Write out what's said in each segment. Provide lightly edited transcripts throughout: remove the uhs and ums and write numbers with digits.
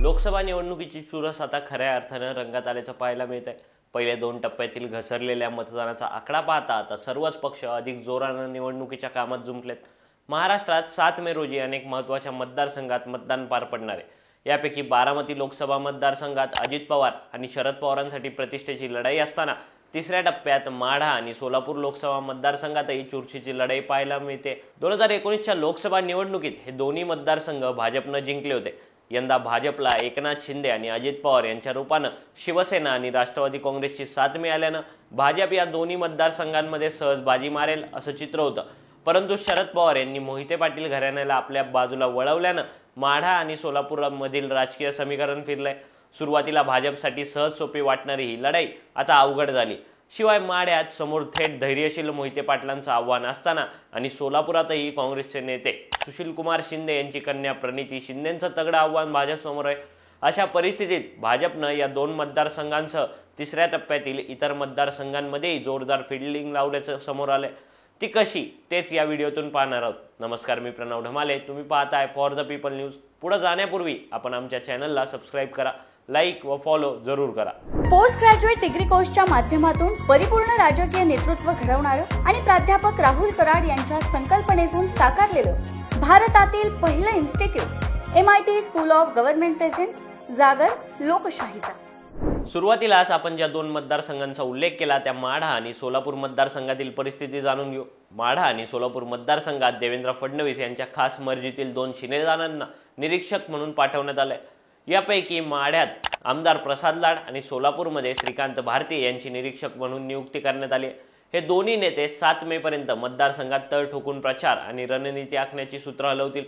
लोकसभा निवडणुकीची चुरस आता खऱ्या अर्थानं रंगात आल्याचं पाहायला मिळत आहे। पहिले 2 टप्प्यातील घसरलेल्या मतदानाचा आकडा पाहता आता सर्वच पक्ष अधिक जोरानं निवडणुकीच्या कामात जुंपलेत। महाराष्ट्रात 7 मे रोजी अनेक महत्त्वाच्या मतदारसंघात मतदान पार पडणार आहे। यापैकी बारामती लोकसभा मतदारसंघात अजित पवार आणि शरद पवारांसाठी प्रतिष्ठेची लढाई असताना तिसऱ्या टप्प्यात माढा आणि सोलापूर लोकसभा मतदारसंघातही चुरशीची लढाई पाहायला मिळते। 2019च्या लोकसभा निवडणुकीत हे दोन्ही मतदारसंघ भाजपनं जिंकले होते। यंदा भाजपला एकनाथ शिंदे आणि अजित पवार यांच्या रूपानं शिवसेना आणि राष्ट्रवादी काँग्रेसची साथ मिळाल्यानं भाजप या दोन्ही मतदारसंघांमध्ये सहज बाजी मारेल असं चित्र होतं। परंतु शरद पवार यांनी मोहिते पाटील घराण्याला आपल्या बाजूला वळवल्यानं माढा आणि सोलापूरमधील राजकीय समीकरण फिरलंय। सुरुवातीला भाजपसाठी सहज सोपी वाटणारी ही लढाई आता अवघड झाली। शिवाय माढ्यात समोर थेट धैर्यशील मोहिते पाटलांचं आव्हान असताना आणि सोलापुरातही काँग्रेसचे नेते सुशीलकुमार शिंदे यांची कन्या प्रणिती शिंदेंचं तगडं आव्हान भाजपसमोर आहे। अशा परिस्थितीत भाजपनं या दोन मतदारसंघांसह तिसऱ्या टप्प्यातील इतर मतदारसंघांमध्येही जोरदार फिल्डिंग लावल्याचं समोर आलंय। ती कशी तेच या व्हिडिओतून पाहणार आहोत। नमस्कार, मी प्रणव ढमाले, तुम्ही पाहताय फॉर द पीपल न्यूज। पुढे जाण्यापूर्वी आपण आमच्या चॅनलला सबस्क्राइब करा, लाईक व फॉलो जरूर करा। पोस्ट ग्रॅज्युएट डिग्री कोर्सच्या माध्यमातून परिपूर्ण राजकीय नेतृत्व घडवणारं आणि प्राध्यापक राहुल कराड यांच्या संकल्पनेतून साकारलेलं भारतातील पहिलं institute MIT school of government presents जागर लोकशाहीचा। सुरुवातीलाच आपण ज्या दोन मतदारसंघांचा उल्लेख केला त्या माढा आणि सोलापूर मतदारसंघातील परिस्थिती जाणून घेऊ। माढा आणि सोलापूर मतदारसंघात देवेंद्र फडणवीस यांच्या खास मर्जीतील 2 शिलेदारांना निरीक्षक म्हणून पाठवण्यात आले। यापैकी माढ्यात आमदार प्रसाद लाड आणि सोलापूरमध्ये श्रीकांत भारती यांची निरीक्षक म्हणून नियुक्ती करण्यात आली। हे दोन्ही नेते 7 मे पर्यंत मतदारसंघात तळ ठोकून प्रचार आणि रणनीती आखण्याची सूत्र हलवतील।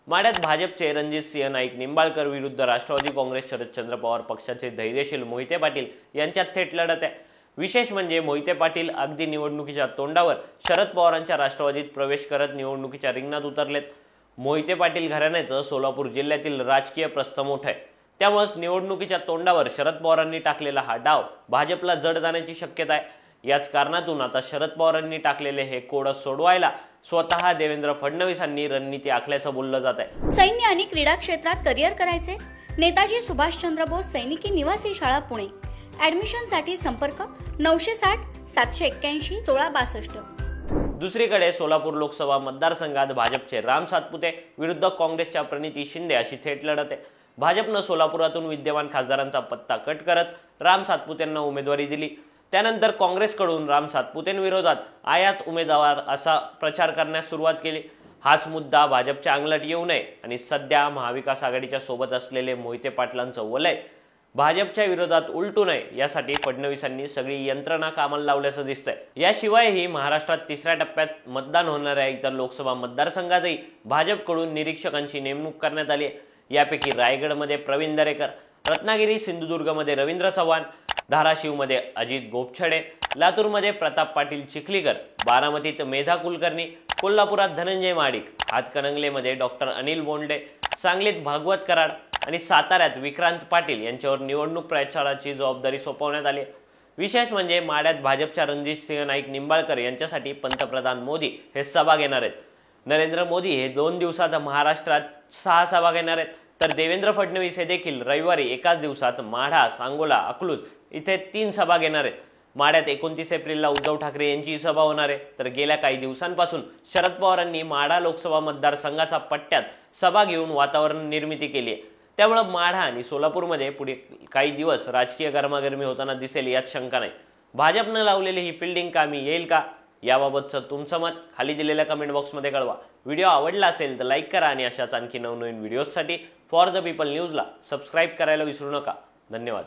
माढ्यात भाजपचे रणजितसिंह नाईक निंबाळकर विरुद्ध राष्ट्रवादी काँग्रेस शरदचंद्र पवार पक्षाचे धैर्यशील मोहिते पाटील यांच्यात थेट लढत आहे। विशेष म्हणजे मोहिते पाटील अगदी निवडणुकीच्या तोंडावर शरद पवारांच्या राष्ट्रवादीत प्रवेश करत निवडणुकीच्या रिंगणात उतरलेत। मोहिते पाटील घराण्याचं सोलापूर जिल्ह्यातील राजकीय प्रस्थ मोठं आहे, त्यामुळेच निवडणुकीच्या तोंडावर शरद पवारांनी टाकलेला हा डाव भाजपला जड जाण्याची शक्यता आहे। याच कारणातून आता शरद पवारांनी टाकलेले हे कोड सोडवायला स्वतः देवेंद्र फडणवीसांनी रणनीती आखल्याचं बोललं जात आहे। सैन्य आणि क्रीडा क्षेत्रात करिअर करायचे, नेताजी सुभाषचंद्र बोस सैनिकी निवासी शाळा पुणे। ऍडमिशनसाठी संपर्क 960 781 1662। दुसरीकडे सोलापूर लोकसभा मतदारसंघात भाजपचे राम सातपुते विरुद्ध काँग्रेसच्या प्रणिती शिंदे अशी थेट लढत आहे। भाजपनं सोलापुरातून विद्यमान खासदारांचा पत्ता कट करत राम सातपुतेंना उमेदवारी दिली। त्यानंतर काँग्रेसकडून राम सातपुतेंविरोधात आयात उमेदवार असा प्रचार करण्यास सुरुवात केली। हाच मुद्दा भाजपच्या अंगलट येऊ नये आणि सध्या महाविकास आघाडीच्या सोबत असलेले मोहिते पाटलांचं वलय भाजपच्या विरोधात उलटू नये यासाठी फडणवीसांनी सगळी यंत्रणा कामाला लावल्याचं दिसतंय। याशिवायही महाराष्ट्रात तिसऱ्या टप्प्यात मतदान होणाऱ्या इतर लोकसभा मतदारसंघातही भाजपकडून निरीक्षकांची नेमणूक करण्यात आली आहे। यापैकी रायगडमध्ये प्रवीण दरेकर, रत्नागिरी सिंधुदुर्गमध्ये रवींद्र चव्हाण, धाराशिवमध्ये अजित गोपछडे, लातूरमध्ये प्रताप पाटील चिखलीकर, बारामतीत मेधा कुलकर्णी, कोल्हापुरात धनंजय महाडिक, हातकणंगलेमध्ये डॉक्टर अनिल बोंडे, सांगलीत भागवत कराड आणि साताऱ्यात विक्रांत पाटील यांच्यावर निवडणूक प्रचाराची जबाबदारी सोपवण्यात आली। विशेष म्हणजे माढ्यात भाजपच्या रणजितसिंह नाईक निंबाळकर यांच्यासाठी पंतप्रधान मोदी हे सभा घेणार आहेत। नरेंद्र मोदी हे 2 दिवसात महाराष्ट्रात 6 सभा घेणार आहेत, तर देवेंद्र फडणवीस हे देखील रविवारी एकाच दिवसात माढा, सांगोला, अकलूज इथे 3 सभा घेणार आहेत। माढ्यात 29 एप्रिलला उद्धव ठाकरे यांची सभा होणार आहे, तर गेल्या काही दिवसांपासून शरद पवारांनी माढा लोकसभा मतदारसंघाचा पट्ट्यात सभा घेऊन वातावरण निर्मिती केली आहे। त्यामुळे माढा आणि सोलापूरमध्ये पुढे काही दिवस राजकीय गरमागरमी होताना दिसेल यात शंका नाही। भाजपनं लावलेली ही फिल्डिंग कामी येईल का, याबाबतचं तुमचं मत खाली दिलेल्या कमेंट बॉक्समध्ये कळवा। व्हिडिओ आवडला असेल तर लाईक करा आणि अशाच आणखी नवनवीन व्हिडिओजसाठी फॉर द पीपल न्यूजला सबस्क्राईब करायला विसरू नका। धन्यवाद।